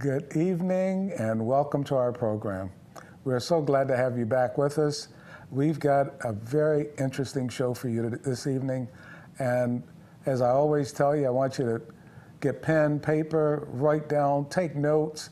Good evening and welcome to our program. We're so glad to have you back with us. We've got a very interesting show for you this evening, and as I always tell you, I want you to get pen, paper, write down, take notes,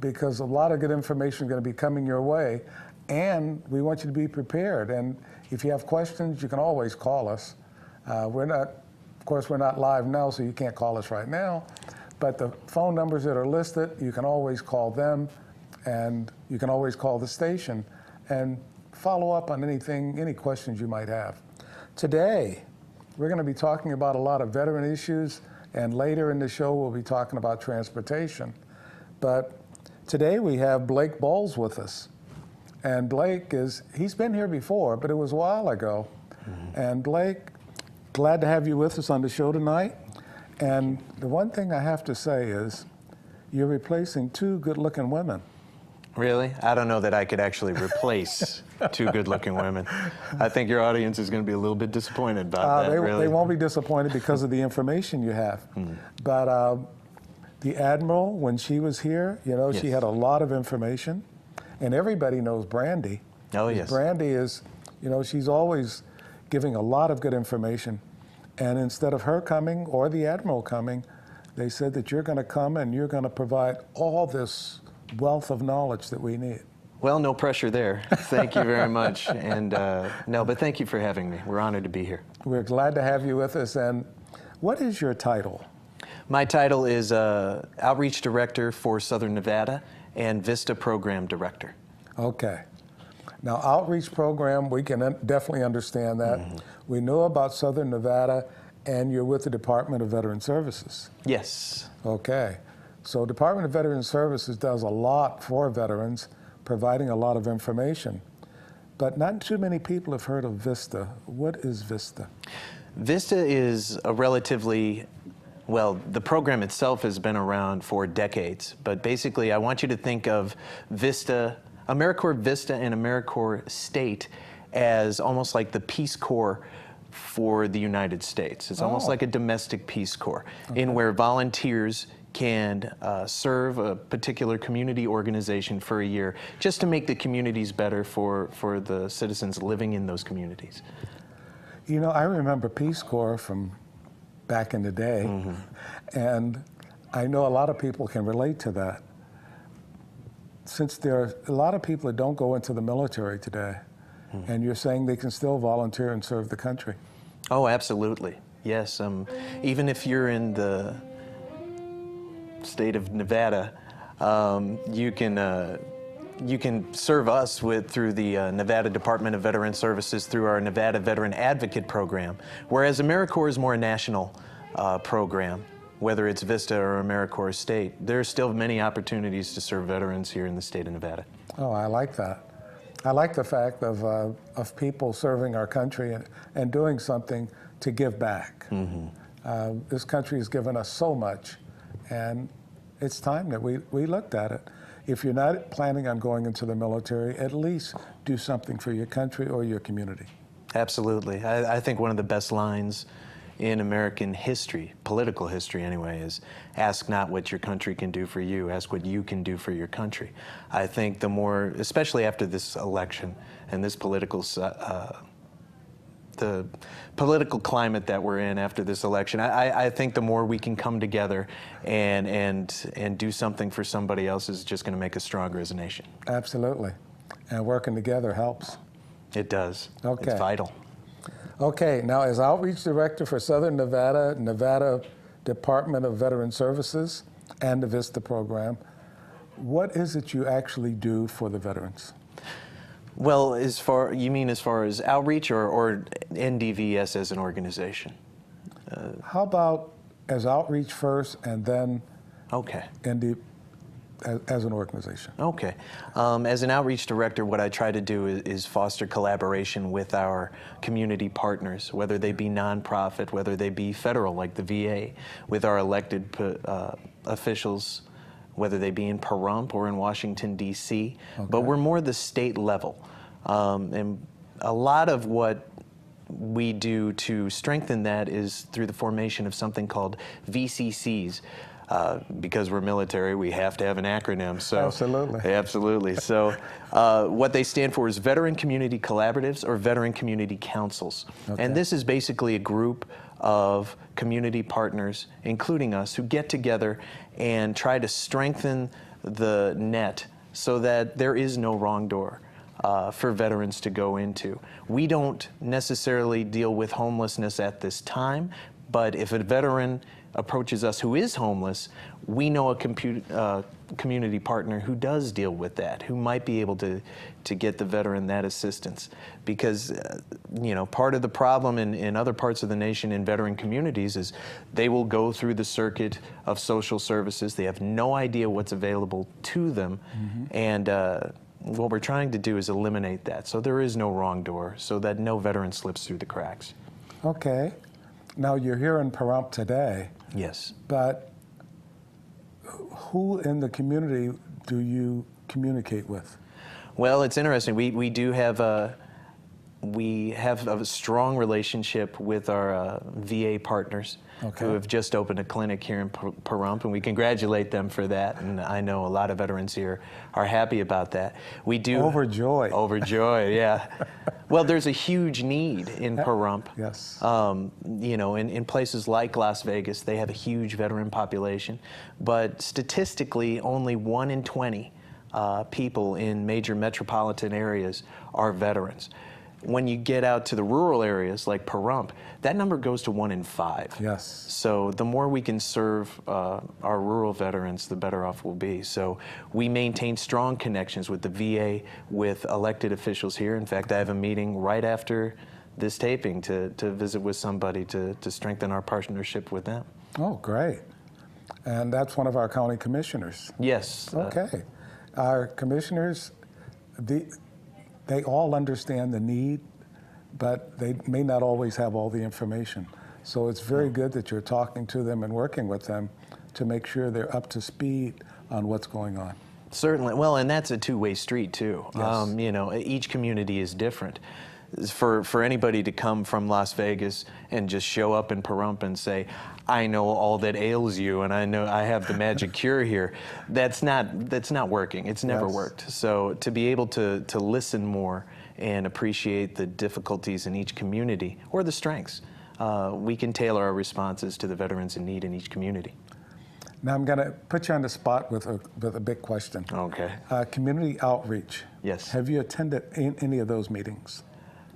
because a lot of good information is going to be coming your way, and we want you to be prepared. And if you have questions, you can always call us. Of course, we're not live now, so you can't call us right now. But the phone numbers that are listed, you can always call them, and you can always call the station and follow up on any questions you might have. Today, we're going to be talking about a lot of veteran issues, and later in the show, we'll be talking about transportation. But today, we have Blake Boles with us. And Blake he's been here before, but it was a while ago. Mm-hmm. And Blake, glad to have you with us on the show tonight. And the one thing I have to say is you're replacing two good-looking women. Really? I don't know that I could actually replace two good-looking women. I think your audience is going to be a little bit disappointed about that, really. They won't be disappointed because of the information you have. But the Admiral, when she was here, yes. She had a lot of information. And everybody knows Brandy. Oh, yes. Brandy is, she's always giving a lot of good information. And instead of her coming or the Admiral coming, they said that you're going to come and you're going to provide all this wealth of knowledge that we need. Well, no pressure there. Thank you very much. And no, but thank you for having me. We're honored to be here. We're glad to have you with us. And what is your title? My title is Outreach Director for Southern Nevada and Vista Program Director. Okay. Now, outreach program, we can definitely understand that. Mm-hmm. We know about Southern Nevada, and you're with the Department of Veteran Services. Yes. Okay. So Department of Veteran Services does a lot for veterans, providing a lot of information. But not too many people have heard of Vista. What is Vista? Vista is a relatively, well, the program itself has been around for decades, but basically I want you to think of Vista, AmeriCorps Vista and AmeriCorps State as almost like the Peace Corps for the United States. It's almost like a domestic Peace Corps, in where volunteers can serve a particular community organization for a year just to make the communities better for the citizens living in those communities. I remember Peace Corps from back in the day, and I know a lot of people can relate to that. Since there are a lot of people that don't go into the military today, and you're saying they can still volunteer and serve the country. Oh, absolutely. Yes. Even if you're in the state of Nevada, you can serve us through the Nevada Department of Veteran Services through our Nevada Veteran Advocate Program, whereas AmeriCorps is more a national program. Whether it's Vista or AmeriCorps State, there's still many opportunities to serve veterans here in the state of Nevada. Oh, I like that. I like the fact of people serving our country and doing something to give back. This country has given us so much, and it's time that we looked at it. If you're not planning on going into the military, at least do something for your country or your community. Absolutely. I think one of the best lines in American history, political history anyway, is ask not what your country can do for you, ask what you can do for your country. I think the more, especially after this election and this the political climate that we're in after this election, I think the more we can come together and do something for somebody else is just going to make us stronger as a nation. Absolutely. And working together helps. It does. Okay. It's vital. Okay, now as Outreach Director for Southern Nevada, Nevada Department of Veteran Services, and the Vista program, what is it you actually do for the veterans? Well, you mean as far as outreach or NDVS as an organization? How about as outreach first and then as an organization? Okay. As an outreach director, what I try to do is foster collaboration with our community partners, whether they be nonprofit, whether they be federal, like the VA, with our elected officials, whether they be in Pahrump or in Washington, D.C. But we're more the state level. And a lot of what we do to strengthen that is through the formation of something called VCCs, because we're military, we have to have an acronym. So Absolutely. Absolutely. So what they stand for is Veteran Community Collaboratives or Veteran Community Councils. Okay. And this is basically a group of community partners, including us, who get together and try to strengthen the net so that there is no wrong door for veterans to go into. We don't necessarily deal with homelessness at this time, but if a veteran approaches us who is homeless, we know a community partner who does deal with that, who might be able to get the veteran that assistance. Because, you know, part of the problem in other parts of the nation in veteran communities is they will go through the circuit of social services. They have no idea what's available to them. And what we're trying to do is eliminate that, so there is no wrong door, so that no veteran slips through the cracks. Okay. Now, you're here in Pahrump today. Yes. But who in the community do you communicate with? Well, it's interesting. We do have a strong relationship with our VA partners, Okay. who have just opened a clinic here in Pahrump, and we congratulate them for that. And I know a lot of veterans here are happy about that. We do Overjoyed. Overjoyed, yeah. Well, there's a huge need in Pahrump. Yes. You know, in places like Las Vegas, they have a huge veteran population, but statistically, only 1 in 20 people in major metropolitan areas are veterans. When you get out to the rural areas like Pahrump, that number goes to 1 in 5. Yes. So the more we can serve our rural veterans, the better off we'll be. So we maintain strong connections with the VA, with elected officials here. In fact, I have a meeting right after this taping to visit with somebody to strengthen our partnership with them. Oh, great. And that's one of our county commissioners. Yes. Okay. Our commissioners, they all understand the need, but they may not always have all the information. So it's very good that you're talking to them and working with them to make sure they're up to speed on what's going on. Certainly. Well, and that's a two-way street, too. Yes. You know, each community is different. For anybody to come from Las Vegas and just show up in Pahrump and say, I know all that ails you and I know I have the magic cure here, that's not working. It's never Yes. worked. So to be able to listen more and appreciate the difficulties in each community or the strengths, we can tailor our responses to the veterans in need in each community. Now I'm going to put you on the spot with a big question. Okay. Community outreach. Yes. Have you attended any of those meetings?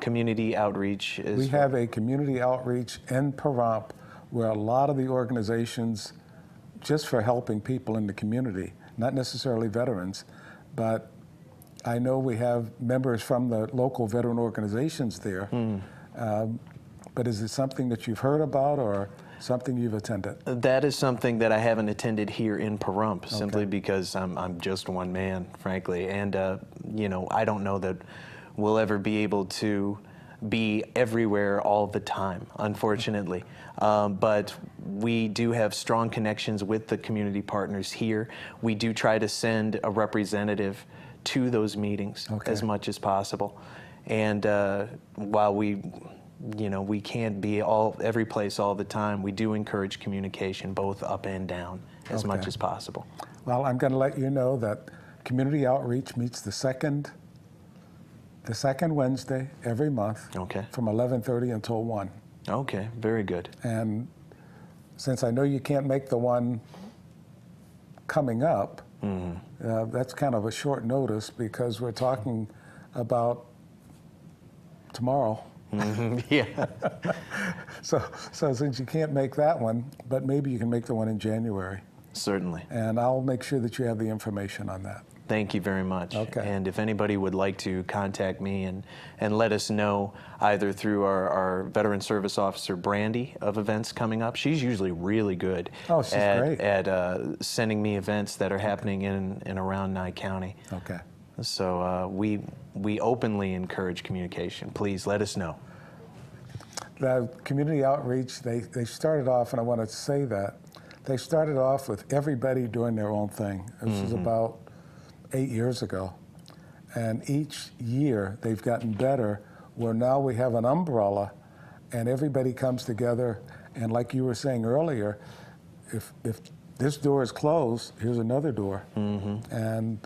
Community outreach is... We have a community outreach in Pahrump where a lot of the organizations, just for helping people in the community, not necessarily veterans, but I know we have members from the local veteran organizations there. But is it something that you've heard about or something you've attended? That is something that I haven't attended here in Pahrump, simply because I'm just one man, frankly. And, you know, I don't know that we'll ever be able to be everywhere all the time, unfortunately. But we do have strong connections with the community partners here. We do try to send a representative to those meetings as much as possible. And while we can't be every place all the time, we do encourage communication both up and down as much as possible. Well, I'm going to let you know that community outreach meets the second Wednesday every month from 11:30 until 1. Okay, very good. And since I know you can't make the one coming up, that's kind of a short notice because we're talking about tomorrow. Yeah. So since you can't make that one, but maybe you can make the one in January. Certainly. And I'll make sure that you have the information on that. Thank you very much. Okay. And if anybody would like to contact me and let us know either through our Veteran Service Officer, Brandy, of events coming up. She's usually really good great. at sending me events that are happening in and around Nye County. Okay. So we openly encourage communication. Please let us know. The community outreach, they started off, and I want to say that, they started off with everybody doing their own thing. This was about 8 years ago. And each year they've gotten better, where now we have an umbrella and everybody comes together. And like you were saying earlier, if this door is closed, here's another door. And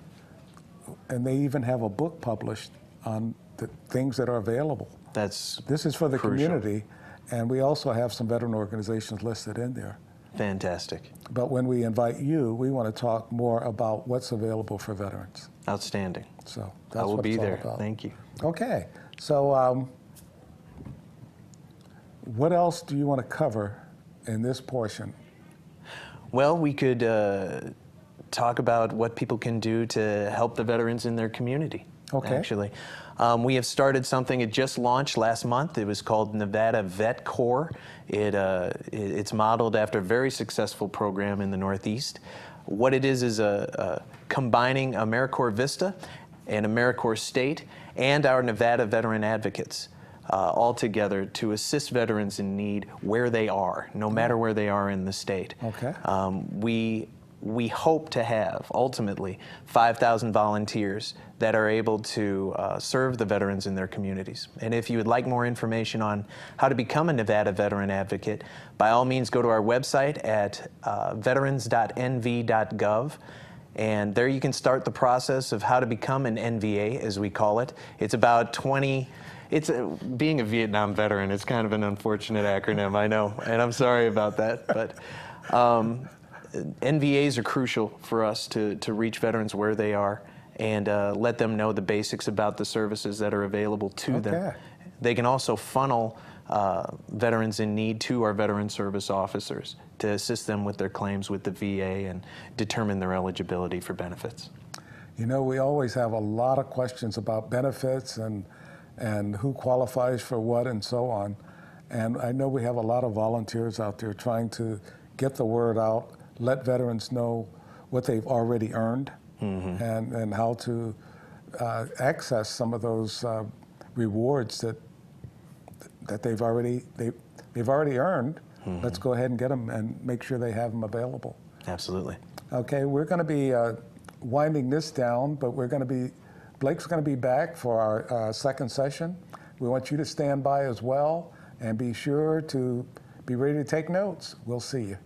they even have a book published on the things that are available. This is for the crucial. community, and we also have some veteran organizations listed in there. Fantastic. But when we invite you, we want to talk more about what's available for veterans. Outstanding. So that's I will what be it's all there. about. Thank you. Okay, so what else do you want to cover in this portion? Well, we could talk about what people can do to help the veterans in their community. Okay. Actually, we have started something. It just launched last month. It was called Nevada Vet Corps. It's modeled after a very successful program in the Northeast. What it is combining AmeriCorps Vista and AmeriCorps State and our Nevada veteran advocates all together to assist veterans in need where they are, no matter where they are in the state. Okay. We hope to have, ultimately, 5,000 volunteers that are able to serve the veterans in their communities. And if you would like more information on how to become a Nevada veteran advocate, by all means go to our website at veterans.nv.gov. And there you can start the process of how to become an NVA, as we call it. It's about 20... being a Vietnam veteran is kind of an unfortunate acronym, I know, and I'm sorry about that. But NVAs are crucial for us to reach veterans where they are and let them know the basics about the services that are available to them. They can also funnel veterans in need to our veteran service officers to assist them with their claims with the VA and determine their eligibility for benefits. You know, we always have a lot of questions about benefits and who qualifies for what and so on. And I know we have a lot of volunteers out there trying to get the word out, let veterans know what they've already earned and how to access some of those rewards that they've already earned. Let's go ahead and get them and make sure they have them available. Absolutely. Okay, we're going to be winding this down, but Blake's going to be back for our second session. We want you to stand by as well and be sure to be ready to take notes. We'll see you.